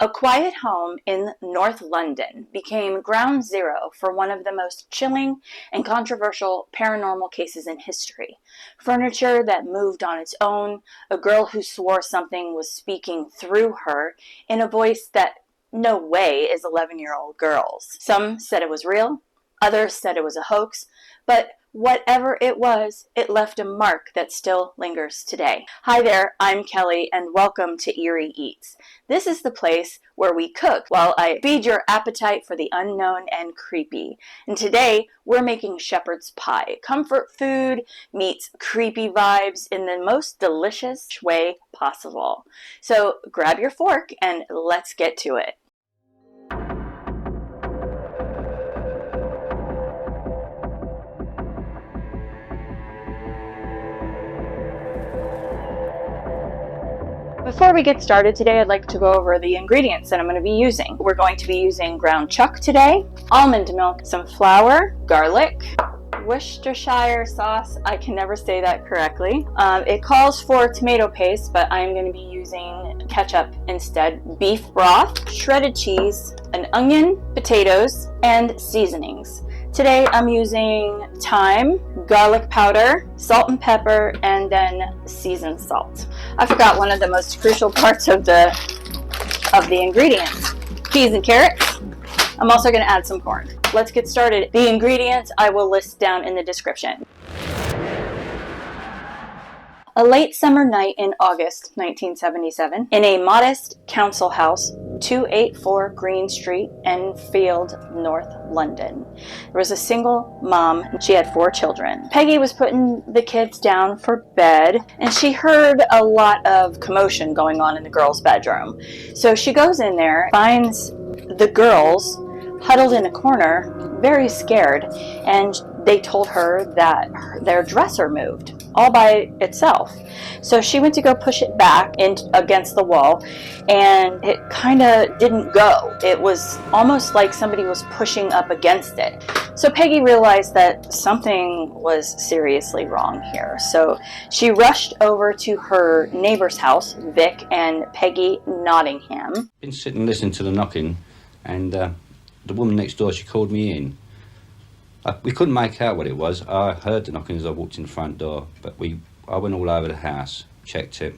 A quiet home in North London became ground zero for one of the most chilling and controversial paranormal cases in history. Furniture that moved on its own, a girl who swore something was speaking through her in a voice that no way is 11-year-old girl's. Some said it was real, others said it was a hoax, but whatever it was, it left a mark that still lingers today. Hi there, I'm Kelly, and welcome to Eerie Eats. This is the place where we cook while I feed your appetite for the unknown and creepy. And today, we're making shepherd's pie. Comfort food meets creepy vibes in the most delicious way possible. So grab your fork and let's get to it. Before we get started today, I'd like to go over the ingredients that I'm going to be using. We're going to be using ground chuck today, almond milk, some flour, garlic, Worcestershire sauce. I can never say that correctly. It calls for tomato paste, but I'm going to be using ketchup instead. Beef broth, shredded cheese, an onion, potatoes, and seasonings. Today I'm using thyme, garlic powder, salt and pepper, and then seasoned salt. I forgot one of the most crucial parts of the ingredients, peas and carrots. I'm also going to add some corn. Let's get started. The ingredients I will list down in the description. A late summer night in August 1977, in a modest council house, 284 Green Street, Enfield, North London. There was a single mom, and she had 4 children. Peggy was putting the kids down for bed, and she heard a lot of commotion going on in the girls' bedroom. So she goes in there, finds the girls huddled in a corner, very scared, and they told her that their dresser moved all by itself. So she went to go push it back against the wall, and it kind of didn't go. It was almost like somebody was pushing up against it. So Peggy realized that something was seriously wrong here. So she rushed over to her neighbor's house, Vic and Peggy Nottingham. Been sitting listening to the knocking, and the woman next door, she called me in. We couldn't make out what it was. I heard the knocking as I walked in the front door, but I went all over the house, checked it,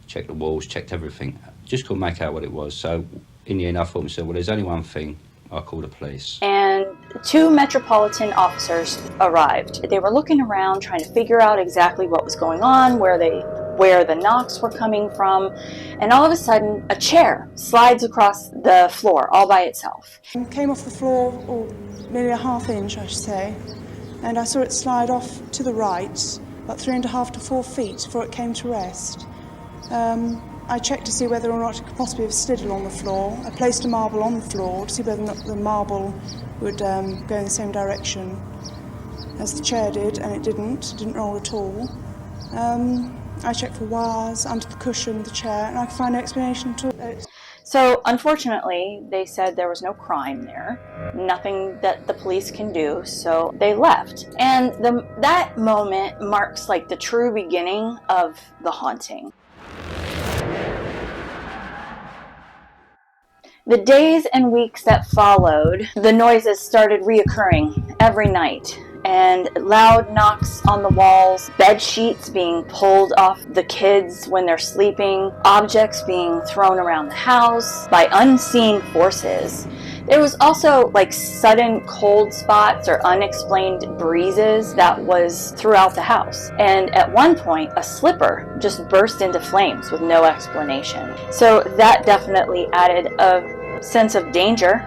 checked the walls, checked everything. Just couldn't make out what it was. So in the end, I thought to myself, well, there's only one thing. I'll call the police. And 2 Metropolitan officers arrived. They were looking around, trying to figure out exactly what was going on, where the knocks were coming from, and all of a sudden, a chair slides across the floor all by itself. It came off the floor, or nearly a half inch, I should say, and I saw it slide off to the right, about 3.5 to 4 feet before it came to rest. I checked to see whether or not it could possibly have slid along the floor. I placed a marble on the floor to see whether or not the marble would go in the same direction as the chair did, and it didn't roll at all. I checked for wires under the cushion of the chair, and I could find no explanation to it. So, unfortunately, they said there was no crime there, nothing that the police can do, so they left. And that moment marks like the true beginning of the haunting. The days and weeks that followed, the noises started reoccurring every night. And loud knocks on the walls, bed sheets being pulled off the kids when they're sleeping, objects being thrown around the house by unseen forces. There was also like sudden cold spots or unexplained breezes that was throughout the house. And at one point, a slipper just burst into flames with no explanation. So that definitely added a sense of danger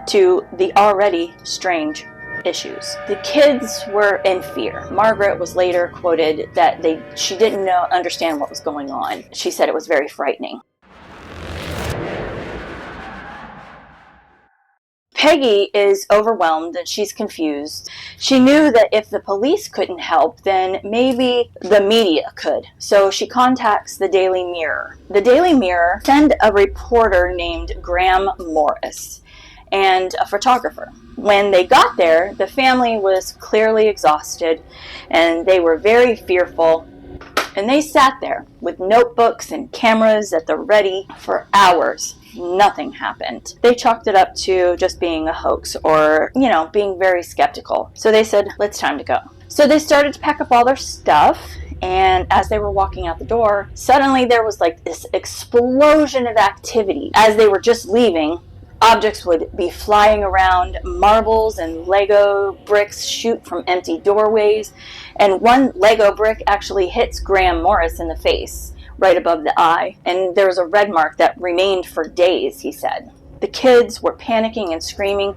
to the already strange issues. The kids were in fear. Margaret was later quoted that she didn't understand what was going on. She said it was very frightening. Peggy is overwhelmed and she's confused. She knew that if the police couldn't help, then maybe the media could. So she contacts the Daily Mirror. The Daily Mirror sent a reporter named Graham Morris and a photographer. When they got there, the family was clearly exhausted and they were very fearful. And they sat there with notebooks and cameras at the ready for hours. nothing happened. They chalked it up to just being a hoax or, being very skeptical. So they said, it's time to go. So they started to pack up all their stuff, and as they were walking out the door, suddenly there was like this explosion of activity. As they were just leaving, objects would be flying around, marbles and Lego bricks shoot from empty doorways, and one Lego brick actually hits Graham Morris in the face, right above the eye, and there was a red mark that remained for days, he said. The kids were panicking and screaming,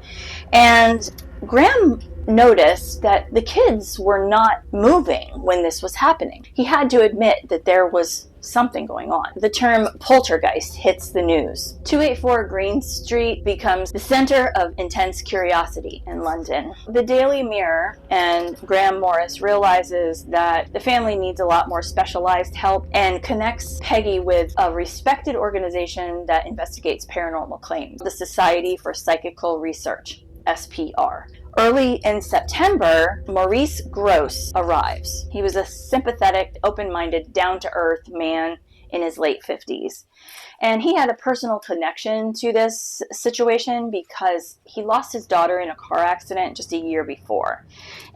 and Graham noticed that the kids were not moving when this was happening. He had to admit that there was something going on. The term poltergeist hits the news. 284 Green Street becomes the center of intense curiosity in London. The Daily Mirror and Graham Morris realizes that the family needs a lot more specialized help and connects Peggy with a respected organization that investigates paranormal claims, the Society for Psychical Research, SPR. Early in September, Maurice Grosse arrives. He was a sympathetic, open-minded, down-to-earth man in his late 50s. And he had a personal connection to this situation because he lost his daughter in a car accident just a year before.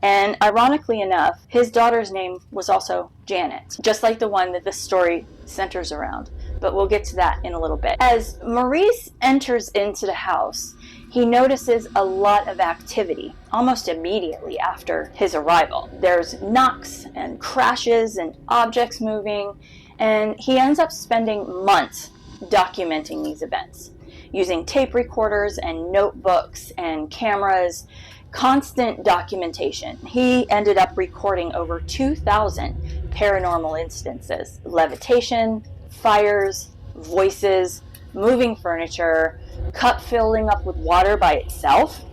And ironically enough, his daughter's name was also Janet, just like the one that this story centers around. But we'll get to that in a little bit. As Maurice enters into the house, he notices a lot of activity almost immediately after his arrival. There's knocks and crashes and objects moving, and he ends up spending months documenting these events, using tape recorders and notebooks and cameras, constant documentation. He ended up recording over 2,000 paranormal instances: levitation, fires, voices, moving furniture, cup filling up with water by itself.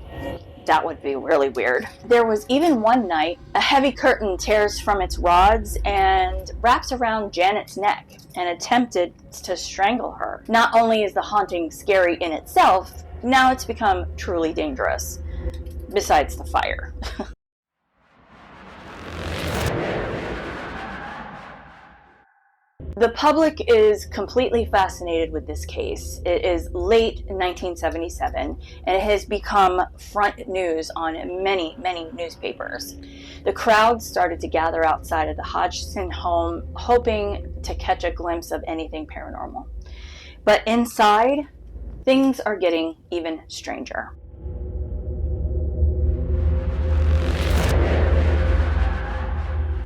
That would be really weird. There was even one night, a heavy curtain tears from its rods and wraps around Janet's neck and attempted to strangle her. Not only is the haunting scary in itself, now it's become truly dangerous, besides the fire. The public is completely fascinated with this case. It is late 1977, and it has become front news on many, many newspapers. The crowd started to gather outside of the Hodgson home, hoping to catch a glimpse of anything paranormal. But inside, things are getting even stranger.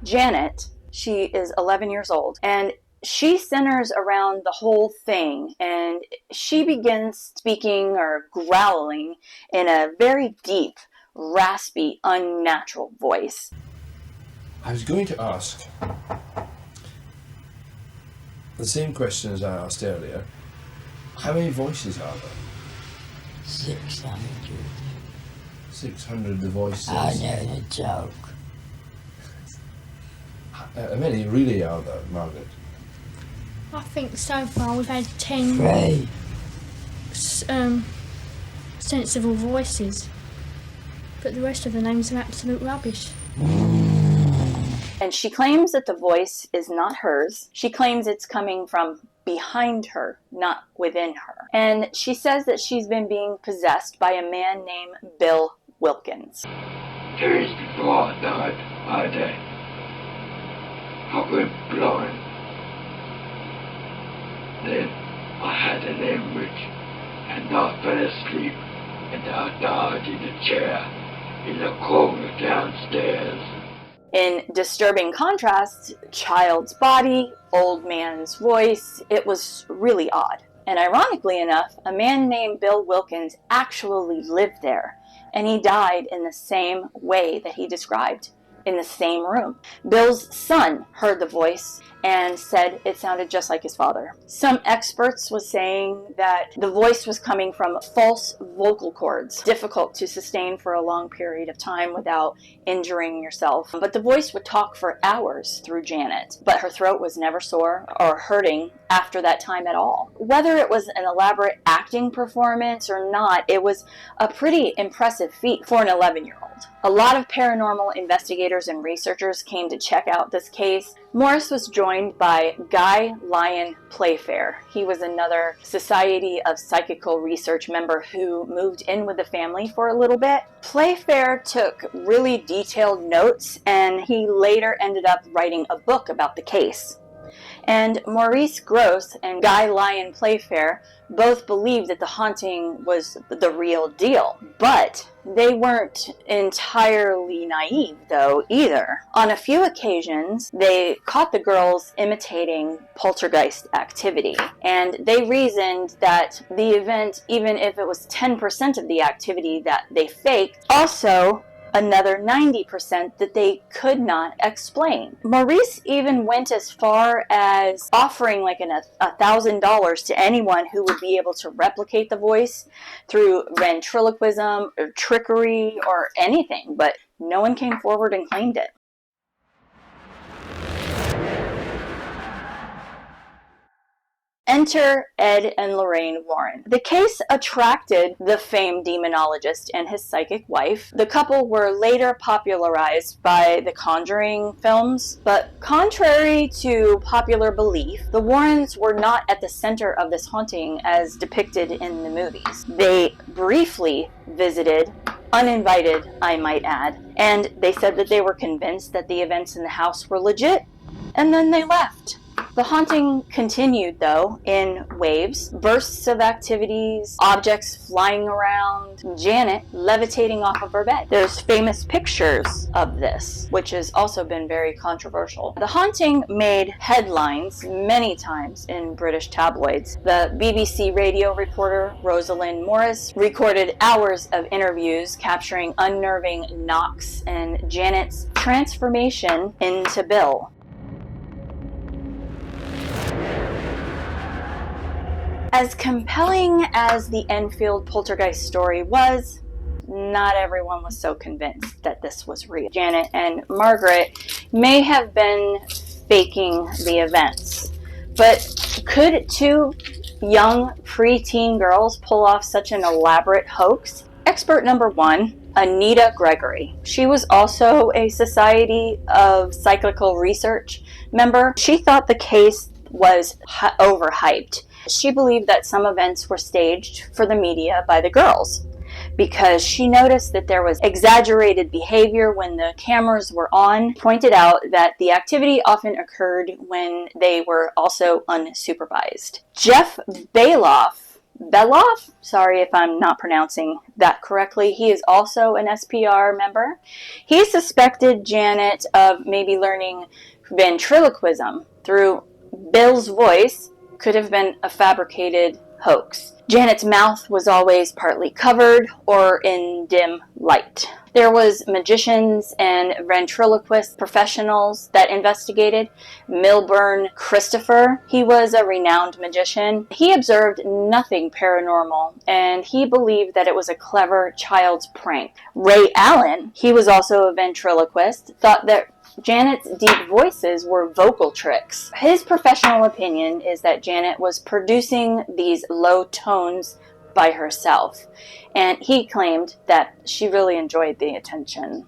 Janet, she is 11 years old, and she centers around the whole thing, and she begins speaking or growling in a very deep, raspy, unnatural voice. I was going to ask the same question as I asked earlier. How many voices are there? 600. 600 the voices. I know the joke. How many really are there, Margaret? I think so far we've had 10 3. sensible voices, but the rest of the names are absolute rubbish. And she claims that the voice is not hers. She claims it's coming from behind her, not within her. And she says that she's been being possessed by a man named Bill Wilkins. 2 years before I died, I went blind. Then I had an hemorrhage, and I fell asleep, and I died in a chair in the corner downstairs. In disturbing contrast, child's body, old man's voice, it was really odd. And ironically enough, a man named Bill Wilkins actually lived there, and he died in the same way that he described, in the same room. Bill's son heard the voice and said it sounded just like his father. Some experts was saying that the voice was coming from false vocal cords, difficult to sustain for a long period of time without injuring yourself. But the voice would talk for hours through Janet, but her throat was never sore or hurting after that time at all. Whether it was an elaborate act acting performance or not, it was a pretty impressive feat for an 11-year-old. A lot of paranormal investigators and researchers came to check out this case. Morris was joined by Guy Lyon Playfair. He was another Society of Psychical Research member who moved in with the family for a little bit. Playfair took really detailed notes, and he later ended up writing a book about the case. And Maurice Grosse and Guy Lyon Playfair both believed that the haunting was the real deal. But they weren't entirely naive, though, either. On a few occasions, they caught the girls imitating poltergeist activity. And they reasoned that the event, even if it was 10% of the activity that they faked, also another 90% that they could not explain. Maurice even went as far as offering like $1,000 to anyone who would be able to replicate the voice through ventriloquism or trickery or anything, but no one came forward and claimed it. Enter Ed and Lorraine Warren. The case attracted the famed demonologist and his psychic wife. The couple were later popularized by the Conjuring films, but contrary to popular belief, the Warrens were not at the center of this haunting as depicted in the movies. They briefly visited, uninvited, I might add, and they said that they were convinced that the events in the house were legit, and then they left. The haunting continued, though, in waves, bursts of activities, objects flying around, Janet levitating off of her bed. There's famous pictures of this, which has also been very controversial. The haunting made headlines many times in British tabloids. The BBC radio reporter Rosalind Morris recorded hours of interviews capturing unnerving knocks and Janet's transformation into Bill. As compelling as the Enfield Poltergeist story was, not everyone was so convinced that this was real. Janet and Margaret may have been faking the events, but could two young preteen girls pull off such an elaborate hoax? Expert number one, Anita Gregory. She was also a Society of Psychical Research member. She thought the case was overhyped. She believed that some events were staged for the media by the girls because she noticed that there was exaggerated behavior when the cameras were on, pointed out that the activity often occurred when they were also unsupervised. Jeff Beloff, sorry if I'm not pronouncing that correctly, he is also an SPR member. He suspected Janet of maybe learning ventriloquism through Bill's voice could have been a fabricated hoax. Janet's mouth was always partly covered or in dim light. There was magicians and ventriloquist professionals that investigated. Milburn Christopher, he was a renowned magician. He observed nothing paranormal, and he believed that it was a clever child's prank. Ray Allen, he was also a ventriloquist, thought that Janet's deep voices were vocal tricks. His professional opinion is that Janet was producing these low tones by herself, and he claimed that she really enjoyed the attention.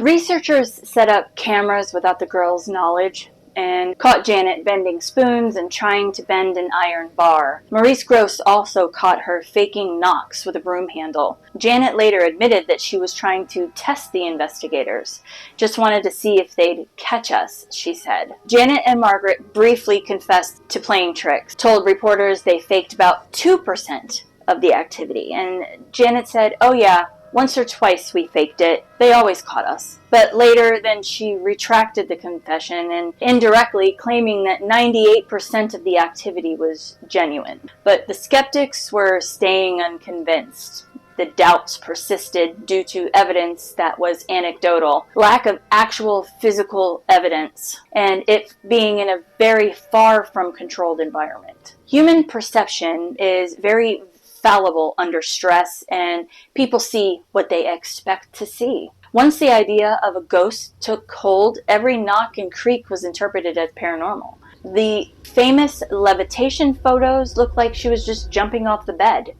Researchers set up cameras without the girls' knowledge and caught Janet bending spoons and trying to bend an iron bar. Maurice Grosse also caught her faking knocks with a broom handle. Janet later admitted that she was trying to test the investigators. Just wanted to see if they'd catch us, she said. Janet and Margaret briefly confessed to playing tricks, told reporters they faked about 2% of the activity. And Janet said, "Oh yeah, once or twice we faked it. They always caught us." But later then she retracted the confession and indirectly claiming that 98% of the activity was genuine. But the skeptics were staying unconvinced. The doubts persisted due to evidence that was anecdotal, lack of actual physical evidence, and it being in a very far from controlled environment. Human perception is very fallible under stress, and people see what they expect to see. Once the idea of a ghost took hold, every knock and creak was interpreted as paranormal. The famous levitation photos look like she was just jumping off the bed,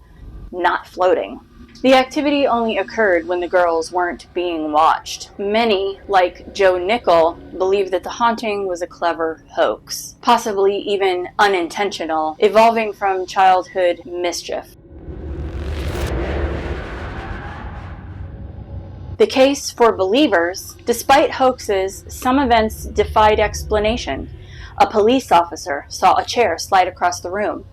not floating. The activity only occurred when the girls weren't being watched. Many, like Joe Nickel, believe that the haunting was a clever hoax, possibly even unintentional, evolving from childhood mischief. The case for believers: despite hoaxes, some events defied explanation. A police officer saw a chair slide across the room.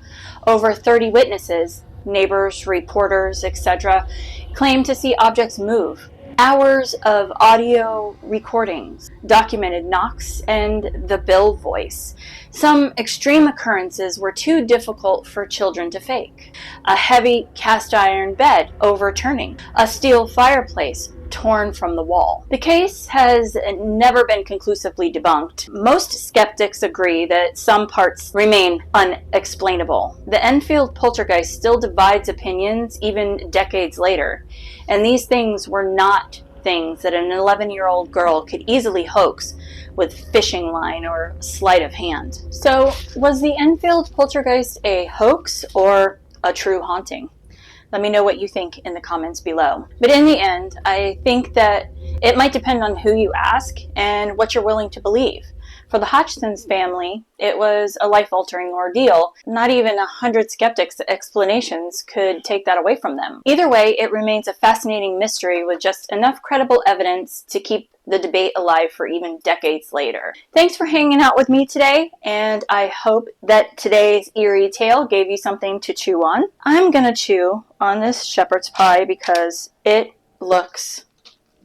Over 30 witnesses, neighbors, reporters, etc., claimed to see objects move. Hours of audio recordings documented knocks and the Bill voice. Some extreme occurrences were too difficult for children to fake. A heavy cast iron bed overturning. A steel fireplace torn from the wall. The case has never been conclusively debunked. Most skeptics agree that some parts remain unexplainable. The Enfield Poltergeist still divides opinions even decades later, and these things were not things that an 11-year-old girl could easily hoax with fishing line or sleight of hand. So, was the Enfield Poltergeist a hoax or a true haunting? Let me know what you think in the comments below. But in the end, I think that it might depend on who you ask and what you're willing to believe. For the Hodgson's family, it was a life-altering ordeal. Not even 100 skeptics' explanations could take that away from them. Either way, it remains a fascinating mystery with just enough credible evidence to keep the debate alive for even decades later. Thanks for hanging out with me today, and I hope that today's eerie tale gave you something to chew on. I'm gonna chew on this shepherd's pie because it looks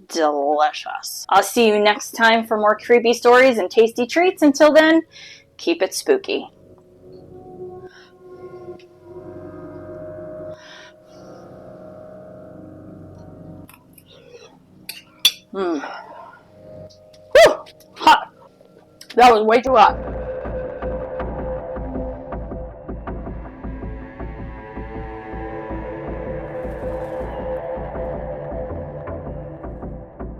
delicious. I'll see you next time for more creepy stories and tasty treats. Until then, keep it spooky. Whew! Hot! That was way too hot.